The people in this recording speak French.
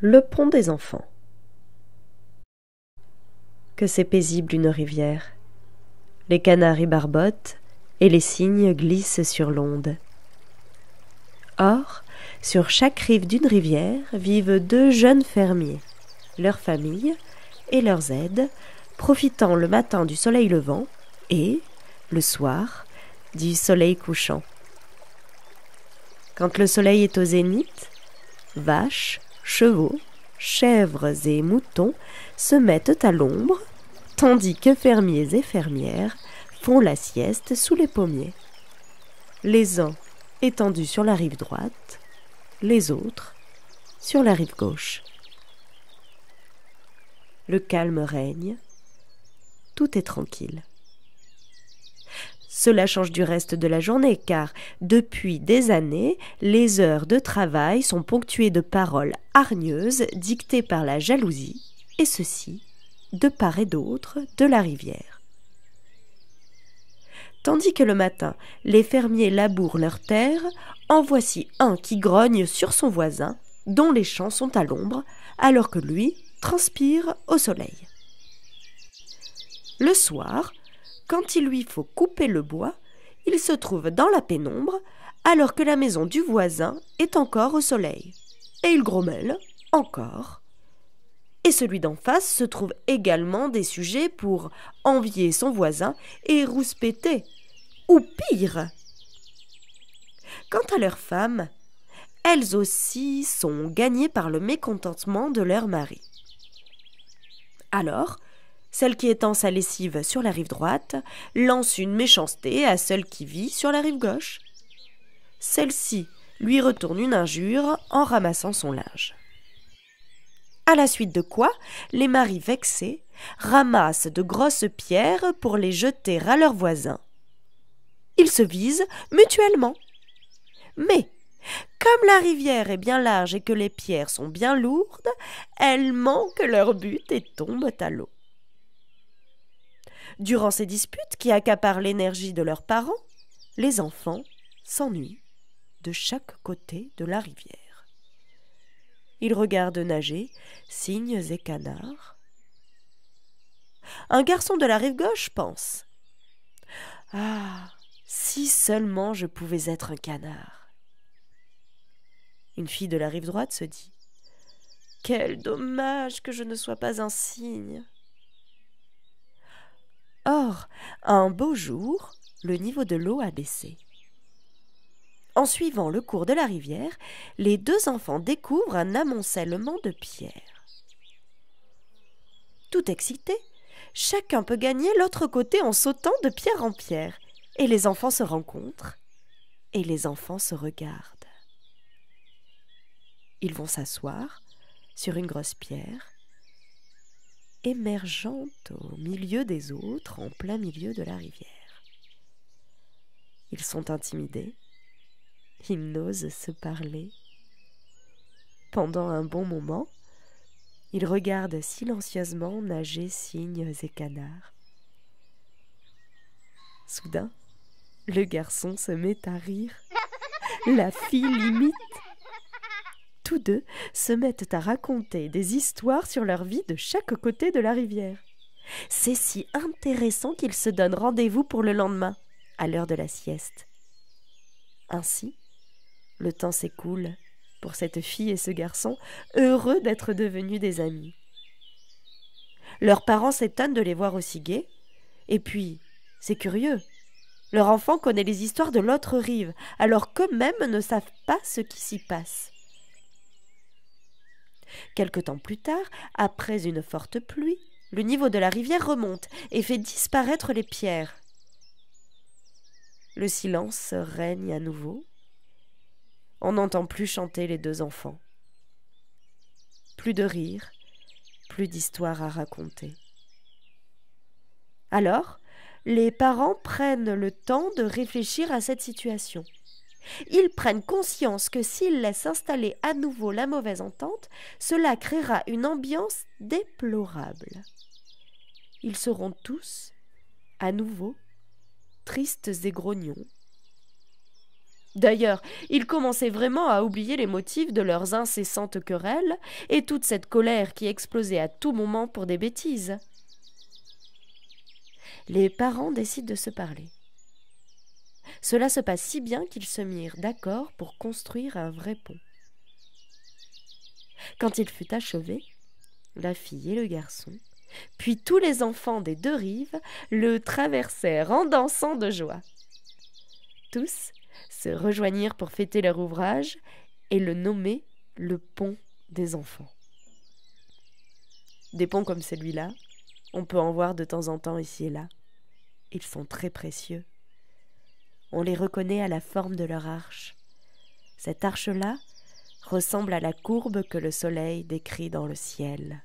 Le pont des enfants. Que c'est paisible une rivière. Les canards y barbotent et les cygnes glissent sur l'onde. Or, sur chaque rive d'une rivière vivent deux jeunes fermiers, leurs familles et leurs aides, profitant le matin du soleil levant et, le soir, du soleil couchant. Quand le soleil est au zénith, vaches, chevaux, chèvres et moutons se mettent à l'ombre, tandis que fermiers et fermières font la sieste sous les pommiers. Les uns étendus sur la rive droite, les autres sur la rive gauche. Le calme règne, tout est tranquille. Cela change du reste de la journée, car depuis des années, les heures de travail sont ponctuées de paroles hargneuses dictées par la jalousie, et ceci, de part et d'autre de la rivière. Tandis que le matin, les fermiers labourent leurs terres, en voici un qui grogne sur son voisin, dont les champs sont à l'ombre, alors que lui transpire au soleil. Le soir, quand il lui faut couper le bois, il se trouve dans la pénombre, alors que la maison du voisin est encore au soleil. Et il grommelle encore. Et celui d'en face se trouve également des sujets pour envier son voisin et rouspéter, ou pire. Quant à leurs femmes, elles aussi sont gagnées par le mécontentement de leur mari. Alors, celle qui étend sa lessive sur la rive droite lance une méchanceté à celle qui vit sur la rive gauche. Celle-ci lui retourne une injure en ramassant son linge. À la suite de quoi, les maris vexés ramassent de grosses pierres pour les jeter à leurs voisins. Ils se visent mutuellement. Mais, comme la rivière est bien large et que les pierres sont bien lourdes, elles manquent leur but et tombent à l'eau. Durant ces disputes qui accaparent l'énergie de leurs parents, les enfants s'ennuient de chaque côté de la rivière. Ils regardent nager cygnes et canards. Un garçon de la rive gauche pense « Ah, si seulement je pouvais être un canard !» Une fille de la rive droite se dit « Quel dommage que je ne sois pas un cygne !» Or, un beau jour, le niveau de l'eau a baissé. En suivant le cours de la rivière, les deux enfants découvrent un amoncellement de pierres. Tout excités, chacun peut gagner l'autre côté en sautant de pierre en pierre, et les enfants se rencontrent, et les enfants se regardent. Ils vont s'asseoir sur une grosse pierre, émergeant au milieu des autres, en plein milieu de la rivière. Ils sont intimidés, ils n'osent se parler. Pendant un bon moment, ils regardent silencieusement nager cygnes et canards. Soudain, le garçon se met à rire, la fille l'imite. Tous deux se mettent à raconter des histoires sur leur vie de chaque côté de la rivière. C'est si intéressant qu'ils se donnent rendez-vous pour le lendemain, à l'heure de la sieste. Ainsi, le temps s'écoule pour cette fille et ce garçon, heureux d'être devenus des amis. Leurs parents s'étonnent de les voir aussi gais, et puis, c'est curieux, leur enfant connaît les histoires de l'autre rive, alors qu'eux-mêmes ne savent pas ce qui s'y passe. Quelque temps plus tard, après une forte pluie, le niveau de la rivière remonte et fait disparaître les pierres. Le silence règne à nouveau. On n'entend plus chanter les deux enfants. Plus de rire, plus d'histoires à raconter. Alors, les parents prennent le temps de réfléchir à cette situation. Ils prennent conscience que s'ils laissent installer à nouveau la mauvaise entente, cela créera une ambiance déplorable. Ils seront tous, à nouveau, tristes et grognons. D'ailleurs, ils commençaient vraiment à oublier les motifs de leurs incessantes querelles et toute cette colère qui explosait à tout moment pour des bêtises. Les parents décident de se parler. Cela se passe si bien qu'ils se mirent d'accord pour construire un vrai pont. Quand il fut achevé, la fille et le garçon, puis tous les enfants des deux rives, le traversèrent en dansant de joie. Tous se rejoignirent pour fêter leur ouvrage et le nommer le pont des enfants. Des ponts comme celui-là, on peut en voir de temps en temps ici et là. Ils sont très précieux. On les reconnaît à la forme de leur arche. Cette arche-là ressemble à la courbe que le soleil décrit dans le ciel.